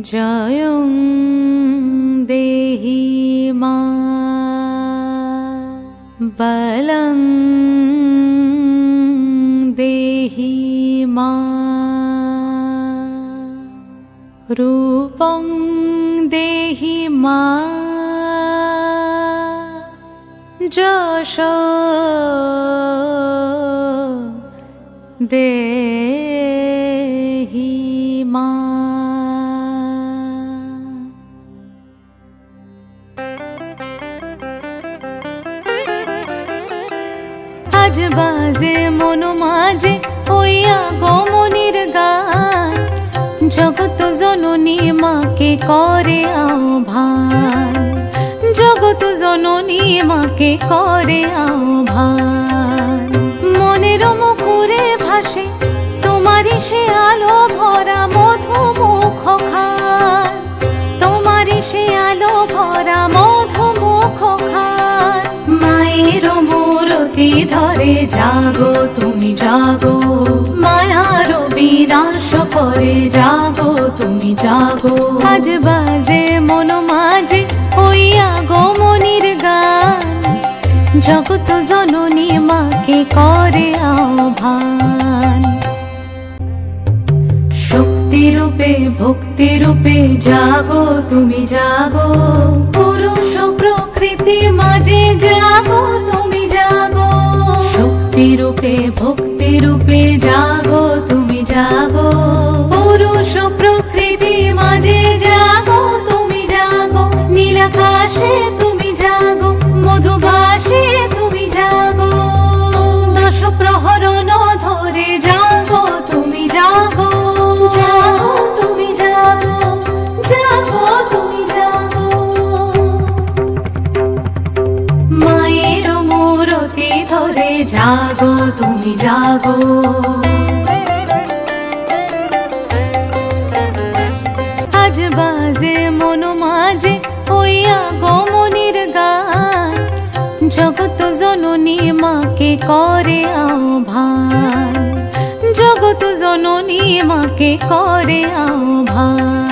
জয়ং দেহি মা বলং দেহি মা রূপং দেহি মা যশ দেহি মা। আজ বাজে মন মাঝে ওই আগমনীর গান, জগত জননী মাকে করে আহ্বান, জগত জননী মাকে করে আহ্বান। মনের মুখরে ভাসে তোমারই সে আলো ভরা মধুমুখ খান, তোমারই সে আলো ভরা মধুমুখ খান। মায়ের মূরতি ধরে জাগো তুমি জাগো, মায়ার বিনাশ করে জাগো তুমি জাগো। আজ বাজে মন মাঝে ওই আগমনীর গান, জগত জননী মাকে করে আহ্বান। শক্তি রূপে ভক্তি রূপে জাগো তুমি জাগো, পুরুষ প্রকৃতি মাঝে জাগো তুমি জাগো। শক্তি রূপে ভক্তি রূপে জাগো তুমি জাগো, পুরুষ প্রকৃতি মাঝে জাগো তুমি জাগো। নীলাকাশে তুমি জাগো, মধুভাসে তুমি জাগো, দশ প্রহরণ ধরে জাগো তুমি জাগো, জাগো তুমি জাগো, জাগো তুমি জাগো। মায়ের মূরতি ধরে জাগো তুমি জাগো। আজ বাজে মন মাঝে ওই আগমনীর গান, জগত জননী মাকে করে আহ্বান, জগত জননী মাকে করে আহ্বান।